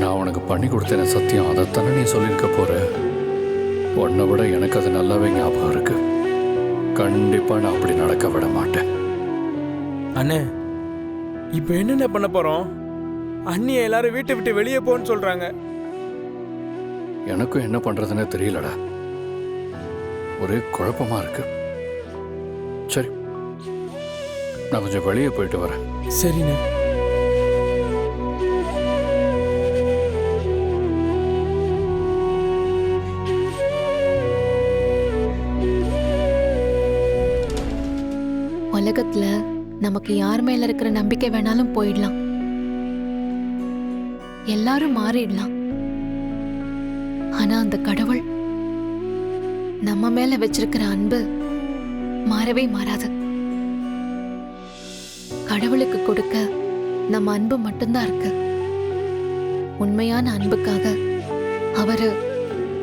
நான் உனக்கு பண்ணி கொடுத்தேன் சத்தியம், அதைத்தானே நீ சொல்லியிருக்க போற. உன்னை விட எனக்கு அது நல்லாவே ஞாபகம் இருக்கு. கண்டிப்பா நான் அப்படி நடக்க விட மாட்டேன். அண்ணே, இப்போ என்னென்ன பண்ண போறோம்? அண்ணியை எல்லாரும் வீட்டை விட்டு வெளியே போன்னு சொல்றாங்க. எனக்கும் என்ன பண்றதுன்னே தெரியலடா. ஒரே குழப்பமா இருக்கு. சரி, நான் கொஞ்சம் வெளியே போயிட்டு வரேன். சரிண்ணே. உலகத்துல நமக்கு யார் மேல இருக்கிற நம்பிக்கை வேணாலும் போயிடலாம், எல்லாரும் மாறிடலாம். ஆனா அந்த கடவுள் நம்ம மேல வச்சிருக்கிற அன்பு மாறவே மாறாது. கடவுளுக்கு கொடுக்க நம்ம அன்பு மட்டும்தான் இருக்கு. உண்மையான அன்புக்காக அவரு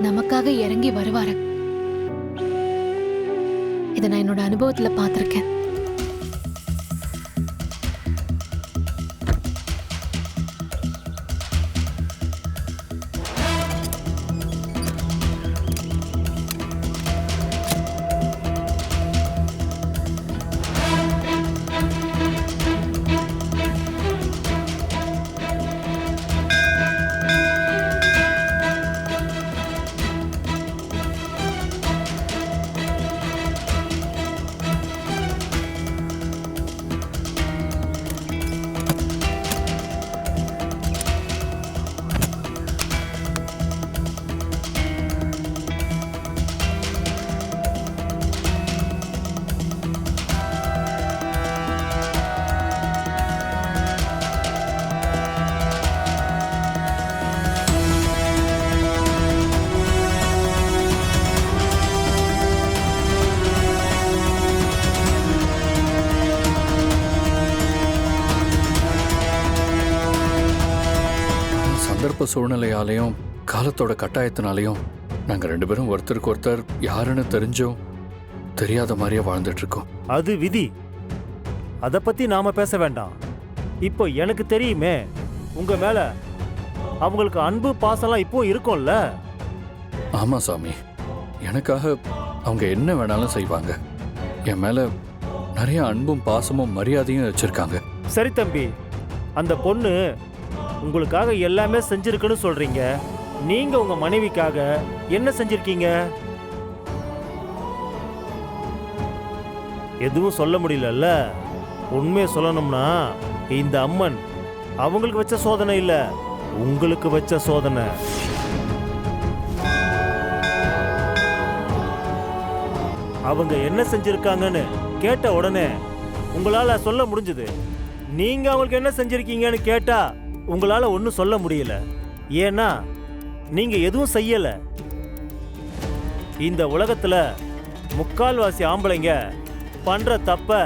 நமக்காக இறங்கி வருவாரு. இதை நான் என்னோட அனுபவத்துல பார்த்திருக்கேன். சந்தர்ப்ப சூழ்நிலையாலையும் காலத்தோட கட்டாயத்தினாலையும் நாங்க 2 பேரும் ஒருத்தருக்கு ஒருத்தர் யாருன்னு தெரிஞ்சும் தெரியாத மாதிரியே வாழ்ந்துட்டு இருக்கோம். அது விதி. அதை பத்தி நாம பேச வேண்டாம். இப்போ எனக்கு தெரியுமே, உங்க மேல அவங்களுக்கு அன்பு பாசம்லாம் இப்போ இருக்கும்ல. ஆமா சாமி, எனக்காக அவங்க என்ன வேணாலும் செய்வாங்க. என் மேல நிறைய அன்பும் பாசமும் மரியாதையும் வச்சிருக்காங்க. சரி தம்பி, அந்த பொண்ணு உங்களுக்காக எல்லாமே செஞ்சிருக்குன்னு சொல்றீங்க. நீங்க உங்க மனைவிக்காக என்ன செஞ்சிருக்கீங்க? எதுவும் சொல்ல முடியலல்ல. உண்மையை சொல்லணும்னா இந்த அம்மன் அவங்களுக்கு வச்ச சோதனை இல்ல, உங்களுக்கு வச்ச சோதனை. அவங்க என்ன செஞ்சிருக்காங்கன்னு கேட்ட உடனே உங்களால சொல்ல முடிஞ்சது. நீங்க அவங்களுக்கு என்ன செஞ்சிருக்கீங்கன்னு கேட்டா உங்களால ஒன்றும் சொல்ல முடியல. ஏன்னா நீங்க எதுவும் செய்யல. இந்த உலகத்துல முக்கால்வாசி ஆம்பளைங்க பண்ற தப்ப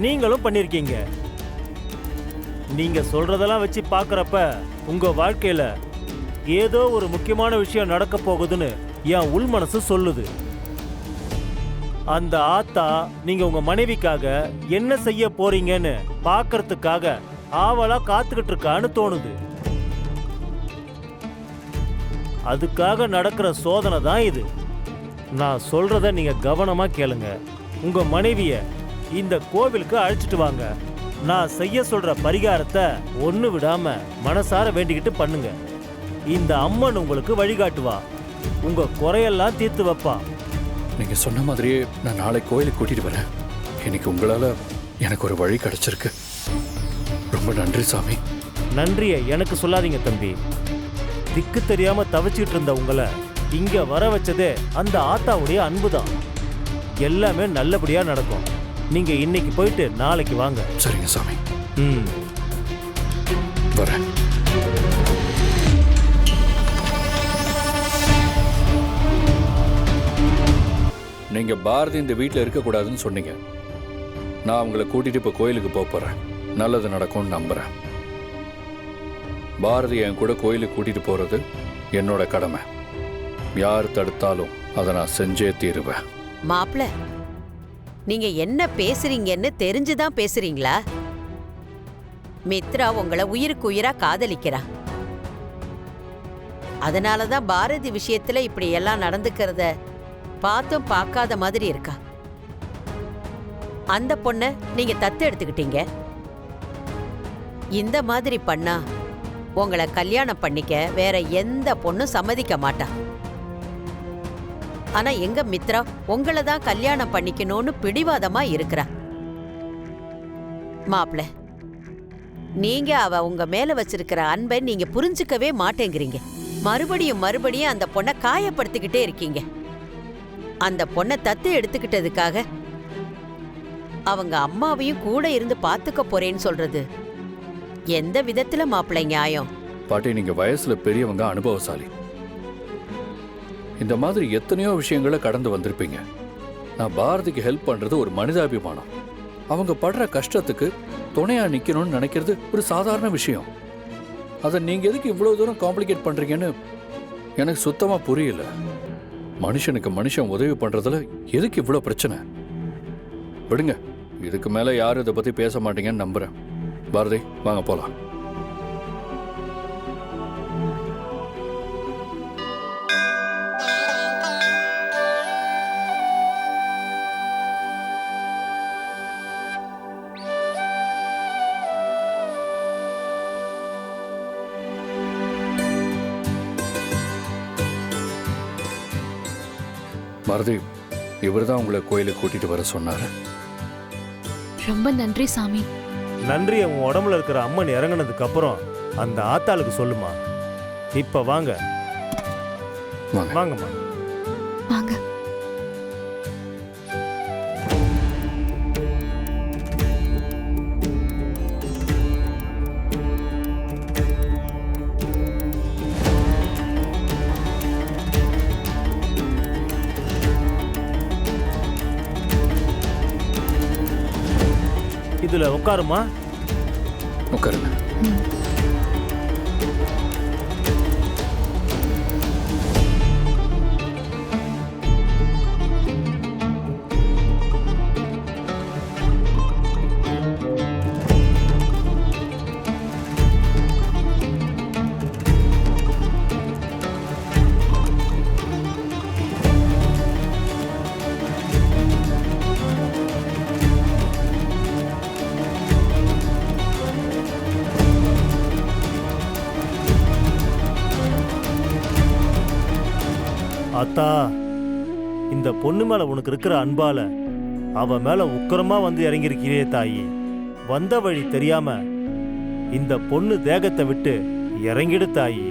நீங்களும் பண்ணிருக்கீங்க. நீங்க சொல்றதெல்லாம் வச்சு பார்க்கறப்ப உங்க வாழ்க்கையில ஏதோ ஒரு முக்கியமான விஷயம் நடக்க போகுதுன்னு என் உள் மனசு சொல்லுது. அந்த ஆத்தா நீங்க உங்க மனைவிக்காக என்ன செய்ய போறீங்கன்னு பார்க்கறதுக்காக ஆவலா காத்துக்கிட்டு இருக்கான்னு தோணுது. அதுக்காக நடக்கிற சோதனை தான் இது. நான் சொல்றத நீங்க கவனமா கேளுங்க. உங்க மனைவிய இந்த கோவிலுக்கு அழைச்சிட்டு வாங்க. நான் செய்ய சொல்ற பரிகாரத்தை ஒண்ணு விடாம மனசார வேண்டிக்கிட்டு பண்ணுங்க. இந்த அம்மன் உங்களுக்கு வழிகாட்டுவா, உங்க குறையெல்லாம் தீர்த்து வைப்பா. நீங்க சொன்ன மாதிரியே நான் நாளை கோயிலுக்கு கூட்டிட்டு வரேன். இன்னைக்கு உங்களால எனக்கு ஒரு வழி கிடைச்சிருக்கு. ரொம்ப நன்றி சாமி. நன்றியை எனக்கு சொல்லாதீங்க தம்பி. திக்கு தெரியாம தவிச்சிட்டு இருந்த உங்களை இங்க வர வச்சதே அந்த ஆத்தாவுடைய அன்புதான். எல்லாமே நல்லபடியா நடக்கும். நீங்க இன்னைக்கு போயிட்டு நாளைக்கு வாங்க. சரிங்க சாமி. வரேன். நீங்க பாரதி இந்த வீட்டில் இருக்கக்கூடாதுன்னு சொன்னீங்க. நான் அவங்களை கூட்டிட்டு இப்போ கோயிலுக்கு போறேன். நல்லது நடக்கும்னு நம்புறேன். பாரதி என் கூட கோயிலுக்கு கூட்டிட்டு போறது என்னோட கடமை. யார் தடுத்தாலும் அதை நான் செஞ்சே தீருவேன். மாப்ள, நீங்க என்ன பேசுறீங்கன்னு தெரிஞ்சுதான் பேசுறீங்களா? மித்ரா உங்களை உயிருக்கு உயிரா காதலிக்கிறா. அதனாலதான் பாரதி விஷயத்துல இப்படி எல்லாம் நடந்துக்கிறத பார்த்தும் பார்க்காத மாதிரி இருக்கா. அந்த பொண்ண நீங்க தத்து எடுத்துக்கிட்டீங்க. இந்த மாதிரி பண்ணா உங்களை கல்யாணம் பண்ணிக்க வேற எந்த பொண்ணும் சம்மதிக்க மாட்டா. ஆனா எங்க மித்ரா உங்களை தான் கல்யாணம் பண்ணிக்கணும்னு பிடிவாதமா இருக்கிறா. மாப்பிள்ள, நீங்க அவ உங்க மேல வச்சிருக்கிற அன்பை நீங்க புரிஞ்சுக்கவே மாட்டேங்கிறீங்க. மறுபடியும் மறுபடியும் அந்த பொண்ணை காயப்படுத்திக்கிட்டே இருக்கீங்க. அந்த பொண்ணை தத்து எடுத்துக்கிட்டதுக்காக அவங்க அம்மாவையும் கூட இருந்து பாத்துக்க போறேன்னு சொல்றது எந்த விதத்துல மாப்பிள்ளை நியாயம்? பாட்டி, நீங்க வயசுல பெரியவங்க, அனுபவசாலி. இந்த மாதிரி எத்தனையோ விஷயங்களை கடந்து வந்திருப்பீங்க. நான் பாரதிக்கு ஹெல்ப் பண்றது ஒரு மனிதாபிமானம். அவங்க படுற கஷ்டத்துக்கு துணையா நிக்கணும்னு நினைக்கிறது ஒரு சாதாரண விஷயம். அதை நீங்க எதுக்கு இவ்வளவு தூரம் காம்ப்ளிகேட் பண்றீங்கன்னு எனக்கு சுத்தமா புரியல. மனுஷனுக்கு மனுஷன் உதவி பண்றதுல எதுக்கு இவ்வளவு பிரச்சனை? விடுங்க, இதுக்கு மேல யாரும் இதை பத்தி பேச மாட்டீங்கன்னு நம்புறேன். பாரதி, வாங்க போலாம். பாரதி, இவர் தான் உங்களை கோயிலுக்கு கூட்டிட்டு வர சொன்னாரு. ரொம்ப நன்றி சாமி. நன்றி உன் உடம்புல இருக்கிற அம்மன் இறங்குனதுக்கு அப்புறம் அந்த ஆத்தாளுக்கு சொல்லுமா. இப்ப வாங்க வாங்க. வாங்கம்மா. வாங்க. இதுல உட்காருமா. உட்காருங்க. அத்தா, இந்த பொண்ணு மேல உனக்கு இருக்கிற அன்பால அவ மேல உக்கிரமா வந்து இறங்கியிருக்கிறே தாயி. வந்த வழி தெரியாம இந்த பொண்ணு தேகத்தை விட்டு இறங்கிடு தாயி.